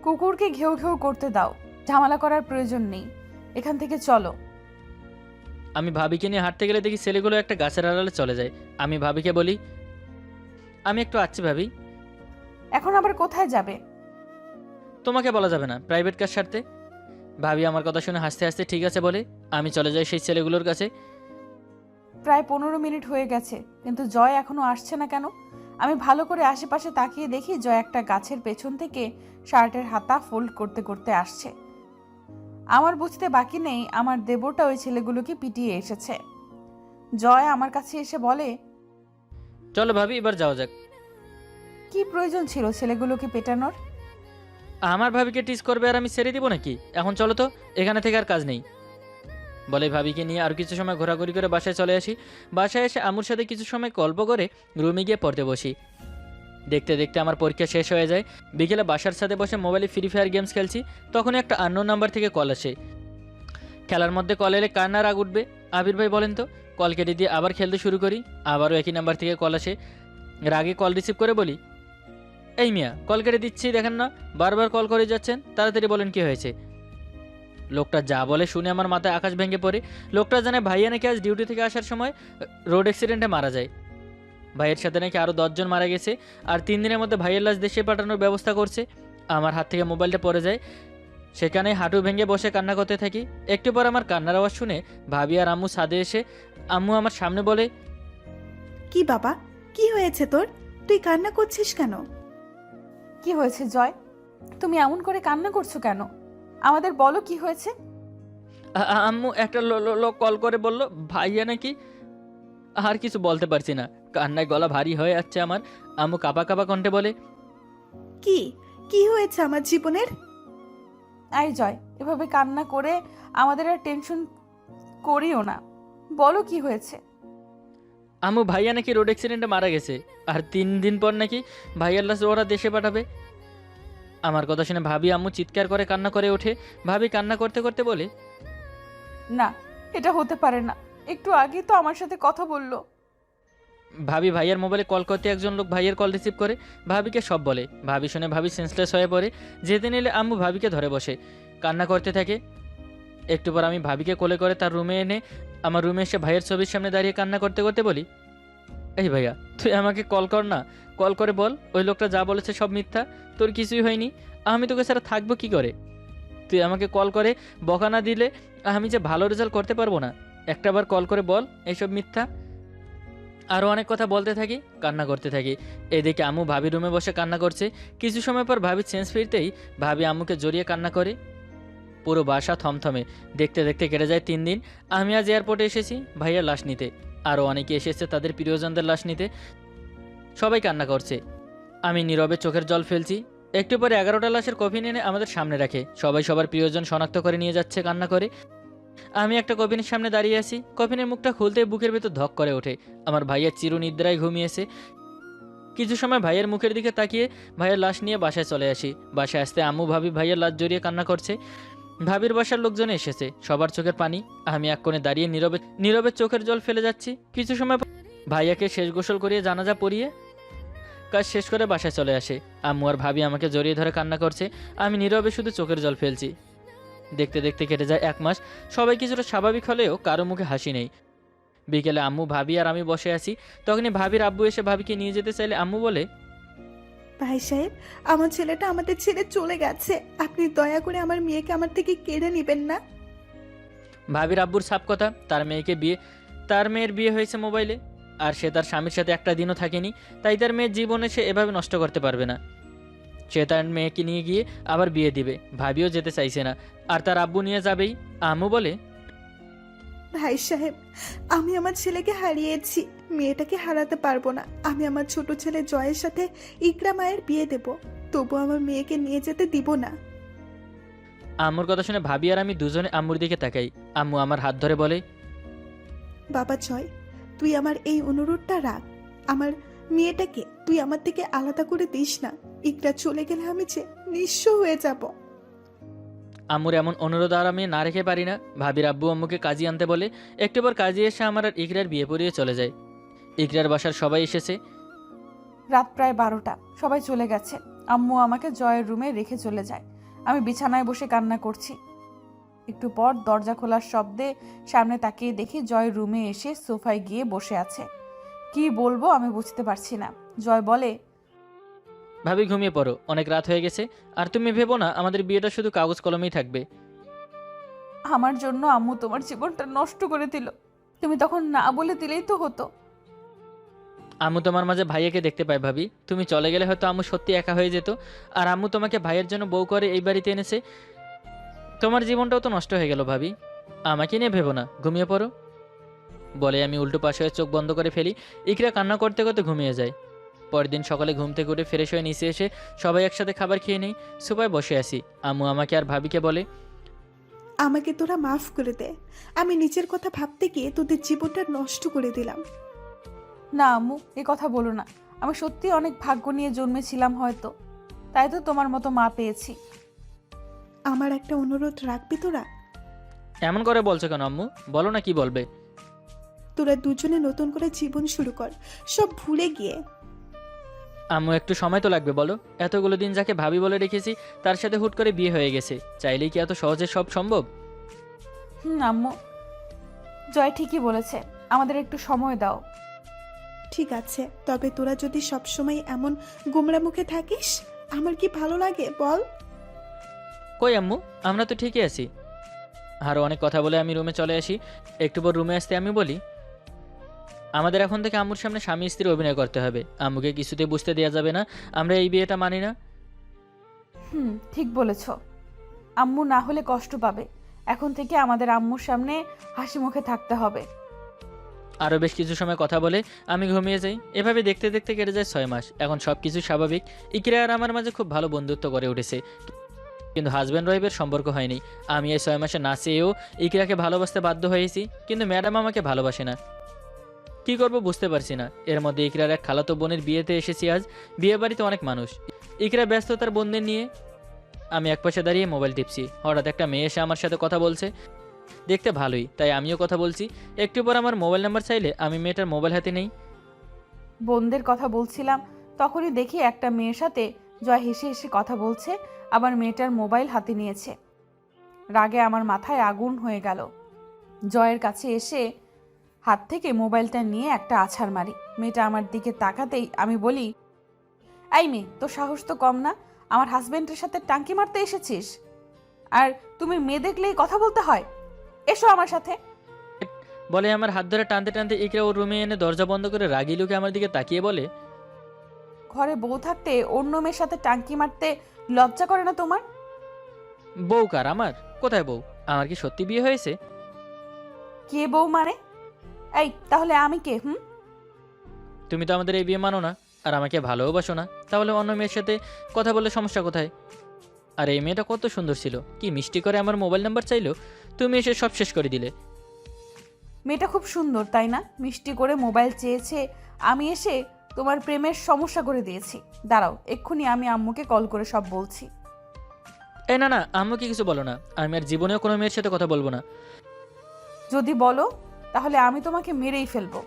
কুকুরকে ঘেউ ঘেউ করতে দাও, ঝামেলা করার প্রয়োজন নেই, এখান থেকে চলো। আমি ভাবিকে নিয়ে হাঁটতে গেলে দেখি ছেলেগুলো একটা গাছের আড়ালে চলে যায়। আমি ভাবিকে বলি, আমি একটু আসছি ভাবি। এখন আবার কোথায় যাবে? তোমাকে বলা যাবে না, প্রাইভেট কাজ সারতে। ভাবি আমার কথা শুনে হাসতে হাসতে ঠিক আছে বলে আমি চলে যাই সেই ছেলেগুলোর কাছে। প্রায় 15 মিনিট হয়ে গেছে, কিন্তু জয় এখনো আসছে না কেন? আমি ভালো করে আশেপাশে তাকিয়ে দেখি জয় একটা গাছের পেছন থেকে শার্টের হাতা ফোল্ড করতে করতে আসছে। আমার বুঝতে বাকি নেই আমার দেবরটা ওই ছেলেগুলোকে পিটিয়ে এসেছে। জয় আমার কাছে এসে বলে, চলো ভাবি এবার যাওয়া যাক। কি প্রয়োজন ছিল ছেলেগুলোকে পেটানোর? আমার ভাবিকে টিস করবে আর আমি ছেড়ে দিব নাকি? এখন চলো তো, এখানে থেকে আর কাজ নেই। বলে ভাবিকে নিয়ে আর কিছু সময় ঘোরাঘুরি করে বাসায় চলে আসি। বাসায় এসে আম্মুর সাথে কিছু সময় গল্প করে রুমে গিয়ে পড়তে বসি। দেখতে দেখতে আমার পরীক্ষা শেষ হয়ে যায়। বিকেলে বাসার সাথে বসে মোবাইলে ফ্রি ফায়ার গেমস খেলছি, তখনই একটা আননোন নাম্বার থেকে কল আসে। খেলার মধ্যে কল এলে কার না রাগ উঠবে? আবির ভাই বলেন তো। কল কেটে দিয়ে আবার খেলতে শুরু করি। আবারও একই নাম্বার থেকে কল আসে। রাগে কল রিসিভ করে বলি, এই মিয়া, কল কেটে দিচ্ছি দেখেন না, বারবার কল করে যাচ্ছেন, তাড়াতাড়ি বলেন কি হয়েছে। লোকটা যা বলে শুনে আমার মাথায় আকাশ ভেঙে পড়ে। লোকটা জানে ভাইয়া নাকি আজ ডিউটি থেকে আসার সময় রোড অ্যাক্সিডেন্টে মারা যায়। ভাইয়ের সাথে নাকি আরও 10 জন মারা গেছে, আর 3 দিনের মধ্যে ভাইয়ের লাশ দেশে পাঠানোর ব্যবস্থা করছে। আমার হাত থেকে মোবাইলটা পড়ে যায়। সেখানে হাঁটু ভেঙে বসে কান্না করতে থাকি। একটু পর আমার কান্নার আওয়াজ শুনে ভাবি আর আম্মু ছাদে এসে আম্মু আমার সামনে বলে, কি বাবা, কি হয়েছে তোর? তুই কান্না করছিস কেন? কি হয়েছে জয়? তুমি এমন করে কান্না করছো কেন? আমাদের বলো কি হয়েছে। আম্মু একটা লোক কল করে বলল ভাইয়া নাকি। আর কিছু বলতে পারছি না, কান্নায় গলা ভারী হয়ে যাচ্ছে আমার। আম্মু কাঁপা কাঁপা কণ্ঠে বলে, কি কি হয়েছে আমার জীবনের? আই জয়, এভাবে কান্না করে আমাদের আর টেনশন করিও না, বলো কি হয়েছে। আম্মু ভাইয়া নাকি রোড অ্যাক্সিডেন্টে মারা গেছে, আর 3 দিন পর নাকি ভাইয়ার লাশ ওরা দেশে পাঠাবে। আমার কথা শুনে ভাবি আম্মু চিৎকার করে কান্না করে ওঠে। ভাবি কান্না করতে করতে বলে, না, এটা হতে পারে না, একটু আগে তো আমার সাথে কথা বললো। ভাবি ভাইয়ের মোবাইলে কল করতে একজন লোক ভাইয়ের কল রিসিভ করে ভাবিকে সব বলে। ভাবি শুনে ভাবি সেন্সলেস হয়ে পড়ে। যেতে নিলে আম্মু ভাবিকে ধরে বসে কান্না করতে থাকে। একটু পর আমি ভাবিকে কোলে করে তার রুমে এনে আমার রুমে এসে ভাইয়ের ছবির সামনে দাঁড়িয়ে কান্না করতে করতে বলি, এই ভাইয়া, তুই আমাকে কল কর না, কল করে বল ওই লোকটা যা বলেছে সব মিথ্যা, তোর কিছুই হয়নি, আমি তোকে ছাড়া থাকবো কি করে? তুই আমাকে কল করে বকা না দিলে আমি যে ভালো রেজাল্ট করতে পারবো না। একটাবার কল করে বল এইসব মিথ্যা। আরও অনেক কথা বলতে থাকি, কান্না করতে থাকি। এদিকে আম্মু ভাবি রুমে বসে কান্না করছে। কিছু সময় পর ভাবি চেঞ্জ ফিরতেই ভাবি আম্মুকে জড়িয়ে কান্না করে। পুরো বাসা থমথমে। দেখতে দেখতে কেটে যায় 3 দিন। আমি আজ এয়ারপোর্টে এসেছি ভাইয়ার লাশ নিতে। আরও অনেকে এসেছে তাদের প্রিয়জনদের লাশ নিতে। সবাই কান্না করছে, আমি নীরবে চোখের জল ফেলছি। একটু পরে 11টা লাশের কফিন এনে আমাদের সামনে রাখে। সবাই সবার প্রিয়জন শনাক্ত করে নিয়ে যাচ্ছে কান্না করে। আমি একটা কফিনের সামনে দাঁড়িয়ে আছি। কফিনের মুখটা খুলতে বুকের ভেতর ধক করে ওঠে। আমার ভাইয়ের চিরনিদ্রায় ঘুমিয়েছে। কিছু সময় ভাইয়ের মুখের দিকে তাকিয়ে ভাইয়ের লাশ নিয়ে বাসায় চলে আসি। বাসায় আসতে আম্মু ভাবি ভাইয়ের লাশ জড়িয়ে কান্না করছে। ভাবির বাসার লোকজন এসেছে, সবার চোখের পানি। আমি এক কোণে দাঁড়িয়ে নীরবে নীরবে চোখের জল ফেলে যাচ্ছি। কিছু সময় পর ভাইয়াকে শেষ গোসল করিয়ে জানাজা পড়িয়ে কাজ শেষ করে বাসায় চলে আসে। আম্মু আর ভাবি আমাকে জড়িয়ে ধরে কান্না করছে। আমি নীরবে শুধু চোখের জল ফেলছি। দেখতে দেখতে কেটে যায় 1 মাস। সবাই কিছুটা স্বাভাবিক হলেও কারো মুখে হাসি নেই। বিকেলে আম্মু ভাবি আর আমি বসে আছি। তখনই ভাবির আব্বু এসে ভাবিকে নিয়ে যেতে চাইলে আম্মু বলে, ভাই সাহেব, আমার ছেলেটা আমাদের ছেড়ে চলে গেছে। আপনি দয়া করে আমার মেয়েকে আমার থেকে কেড়ে নেবেন না। ভাবির আব্বুর সাপ কথা, তার মেয়ের বিয়ে হয়েছে মোবাইলে, আর সে তার স্বামীর সাথে একটা দিনও থাকেনি, তাই তার মেয়ের জীবনে সে এভাবে নষ্ট করতে পারবে না। সে তার মেয়েকে নিয়ে গিয়ে আবার বিয়ে দিবে। ভাবিও যেতে চাইছে না, আর তার আব্বু নিয়ে যাবেই। আম্মু বলে, ভাই সাহেব, আমি আমার ছেলেকে হারিয়েছি, মেয়েটাকে হারাতে পারবো না। আমি আমার ছোট ছেলে জয়ের সাথে ইকরা মায়ের বিয়ে দেব, তবু আমার মেয়েকে নিয়ে যেতে দিব না। আম্মুর কথা শুনে ভাবি আর আমি দুজনে আম্মুর দিকে তাকাই। আম্মু আমার হাত ধরে বলে, বাবা জয়, তুই আমার এই অনুরোধটা রাখ। আমার মেয়েটাকে তুই আমার থেকে আলাদা করে দিস না। ইকরা চলে গেলে আমি যে নিঃস্ব হয়ে যাব। আম্মুর এমন অনুরোধ আর আমি না রেখে পারি না। ভাবির আব্বু আম্মুকে কাজী আনতে বলে। একটু পর কাজী এসে আমার আর ইকরার বিয়ে পড়িয়ে চলে যায়। ইকরার বাসার সবাই এসেছে। রাত প্রায় 12টা, সবাই চলে গেছে। আম্মু আমাকে জয়ের রুমে রেখে চলে যায়। আমি বিছানায় বসে কান্না করছি। একটু পর দরজা খোলার শব্দে সামনে তাকিয়ে দেখি জয় রুমে এসে সোফায় গিয়ে বসে আছে। কি বলবো আমি বুঝতে পারছি না। জয় বলে, ভাবি ঘুমিয়ে পড়ো, অনেক রাত হয়ে গেছে। আর তুমি ভেবো না আমাদের বিয়েটা শুধু কাগজ কলমেই থাকবে। আমার জন্য আম্মু তোমার জীবনটা নষ্ট করে দিল। তুমি তখন না বলে দিলেই তো হতো। আম্মু তোমার মাঝে ভাইয়াকে দেখতে পায় ভাবি। তুমি চলে গেলে হয়তো আম্মু সত্যি একা হয়ে যেত। আর আম্মু তোমাকে ভাইয়ের জন্য বউ করে এই বাড়িতে এনেছে। তোমার জীবনটাও তো নষ্ট হয়ে গেল ভাবি। আমাকে নিয়ে ভেবো না, ঘুমিয়ে পড়ো বলে আমি উল্টো পাশে হয়ে চোখ বন্ধ করে ফেলি। ইকরা কান্না করতে করতে ঘুমিয়ে যায়। পরের দিন সকালে ঘুম থেকে উঠে ফ্রেশ হয়ে নিচে এসে সবাই একসাথে খাবার খেয়ে নেই। সোফায় বসে আছি। আম্মু আমাকে আর ভাবিকে বলে, আমাকে তোরা মাফ করে দে। আমি নিজের কথা ভাবতে গিয়ে তোদের জীবনটা নষ্ট করে দিলাম। না আম্মু, এ কথা বলো না। আমি সত্যি অনেক ভাগ্য নিয়ে জন্মেছিলাম হয়তো, তাই তো তোমার মতো মা পেয়েছি। আমার একটা অনুরোধ রাখবি তোরা? এমন করে বলছো কেন আম্মু? বলো না কি বলবে। তোরা দুজনে নতুন করে জীবন শুরু কর, সব ভুলে গিয়ে। আম্মু একটু সময় তো লাগবে বলো। এতগুলো দিন যাকে ভাবি বলে রেখেছি তার সাথে হুট করে বিয়ে হয়ে গেছে। চাইলেই কি এত সহজে সব সম্ভব? আম্মু, জয় ঠিকই বলেছে, আমাদের একটু সময় দাও। ঠিক আছে, তবে তোরা যদি সবসময় এমন গোমরা মুখে থাকিস আমার কি ভালো লাগে বল? কই আম্মু, আমরা তো ঠিকই আছি। আরও অনেক কথা বলে আমি রুমে চলে আসি। একটু পর রুমে আসতে আমি বলি, আমাদের এখন থেকে আম্মুর সামনে স্বামী স্ত্রীর অভিনয় করতে হবে। আম্মুকে কিছুতেই বুঝতে দেওয়া যাবে না আমরা এই বিয়েটা মানি না। ঠিক বলেছ। আম্মু না হলে কষ্ট পাবে। এখন থেকে আমাদের আম্মুর সামনে হাসি মুখে থাকতে হবে। আরও বেশ কিছু সময় কথা বলে আমি ঘুমিয়ে যাই। এভাবে দেখতে দেখতে কেটে যায় 6 মাস। এখন সব কিছু স্বাভাবিক। ইকরা আর আমার মাঝে খুব ভালো বন্ধুত্ব গড়ে উঠেছে, কিন্তু হাজব্যান্ড ওয়াইফের সম্পর্ক হয়নি। আমি এই 6 মাসে না চেয়েও ইকরাকে ভালোবাসতে বাধ্য হয়েছি, কিন্তু ম্যাডাম আমাকে ভালোবাসে না। কি করব বুঝতে পারছি না। এর মধ্যে ইকরার এক খালাতো বোনের বিয়েতে এসেছি আজ। বিয়ে বাড়িতে অনেক মানুষ। ইকরা ব্যস্ত তার বোনদের নিয়ে। আমি একপাশে দাঁড়িয়ে মোবাইল টিপছি। হঠাৎ একটা মেয়ে এসে আমার সাথে কথা বলছে। দেখতে ভালোই, তাই আমিও কথা বলছি। একটু পর আমার মোবাইল নাম্বার চাইলে আমি মেয়েটার মোবাইল হাতে নেই। বোনদের কথা বলছিলাম, তখনই দেখি একটা মেয়ের সাথে জয় হেসে হেসে কথা বলছে, আবার মেয়েটার মোবাইল হাতে নিয়েছে। রাগে আমার মাথায় আগুন হয়ে গেল। জয়ের কাছে এসে হাত থেকে মোবাইলটা নিয়ে একটা আছাড় মারি। মেয়েটা আমার দিকে তাকাতেই আমি বলি, এই মেয়ে, তোর সাহস তো কম না, আমার হাজবেন্ডের সাথে টাঙ্কি মারতে এসেছিস? আর তুমি মেয়ে দেখলেই কথা বলতে হয়? এসো আমার সাথে। বলে আমার হাত ধরে টানতে টানতে ইকরা ওর রুমে এনে দরজা বন্ধ করে রাগি লোকে আমার দিকে তাকিয়ে বলে, ঘরে বউ থাকতে অন্য মেয়ের সাথে টাঙ্কি মারতে লজ্জা করে না তোমার? বউ কার? আমার? কোথায় বউ? আমার কি সত্যি বিয়ে হয়েছে? কে বউ মানে? এই তাহলে আমি কে? তুমি তো আমাদের এই বিয়ে মানো না, আর আমাকে ভালোবাসো না, তাহলে অন্য মেয়ের সাথে কথা বললে সমস্যা কোথায়? আর এই মেয়েটা কত সুন্দর ছিল, কি মিষ্টি করে আমার মোবাইল নাম্বার চাইলো, তুমি এসে সব শেষ করে দিলে। মেয়েটা খুব সুন্দর তাই না? মিষ্টি করে মোবাইল চেয়েছে, আমি এসে তোমার প্রেমের সমস্যা করে দিয়েছি। দাঁড়াও, এক্ষুনি আমি আম্মুকে কল করে সব বলছি। এই না না, আম্মুকে কিছু বলো না। আমি আর জীবনেও কোনো মেয়ের সাথে কথা বলবো না। যদি বলো তাহলে আমি তোমাকে মেরেই ফেলবো।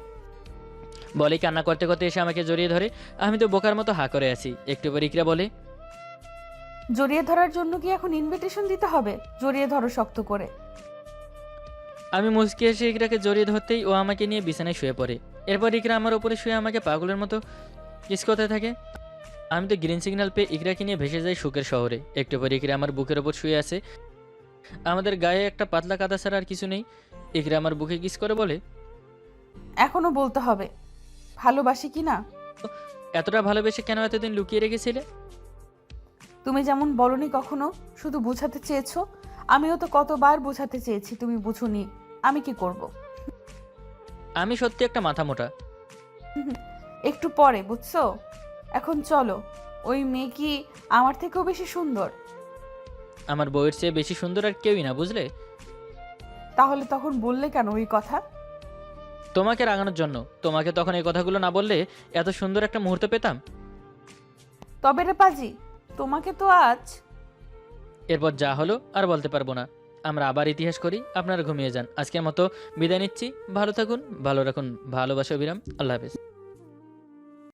বলে কান্না করতে করতে এসে আমাকে জড়িয়ে ধরে। আমি তো বোকার মতো হা করে আছি। একটু পর ইকরা বলে, জড়িয়ে ধরার জন্য কি এখন ইনভিটেশন দিতে হবে? জড়িয়ে ধরো শক্ত করে। আমি মুচকি এসে ইকরাকে জড়িয়ে ধরতেই ও আমাকে নিয়ে বিছানায় শুয়ে পড়ে। এরপর ইকরা আমার ওপরে শুয়ে আমাকে পাগলের মতো কিস করতে থাকে। আমি তো গ্রিন সিগন্যাল পেয়ে ইকরাকে নিয়ে ভেসে যাই সুখের শহরে। একটু পরে ইকরা আমার বুকের ওপর শুয়ে আছে। আমাদের গায়ে একটা পাতলা কাদা ছাড়া আর কিছু নেই। ইকরা আমার বুকে কিস করে বলে, এখনো বলতে হবে ভালোবাসি কি না? এতটা ভালোবেসে কেন এতদিন লুকিয়ে রেখেছিলে? তুমি যেমন বলনি কখনো, শুধু বোঝাতে চেয়েছো। আমিও তো কতবার বোঝাতে চেয়েছি, তুমি বুঝোনি। আমি কি করব? আমি সত্যি একটা মাথা মোটা। একটু পরে, বুঝছো? এখন চলো। ওই মেয়ে কি আমার থেকেও বেশি সুন্দর? আমার বউয়ের চেয়ে বেশি সুন্দর আর কেউই না, বুঝলে? তাহলে তখন বললে কেন ওই কথা? তোমাকে রাগানোর জন্য। তোমাকে তখন এই কথাগুলো না বললে এত সুন্দর একটা মুহূর্ত পেতাম? তবে রে পাজি, তোমাকে তো আজ। এরপর যা হলো আর বলতে পারবো না। আমরা আবার ইতিহাস করি, আপনারা ঘুমিয়ে যান। আজকের মতো বিদায় নিচ্ছি। ভালো থাকুন, ভালো রাখুন। ভালোবাসা, অবিরাম। আল্লাহ হাফেজ।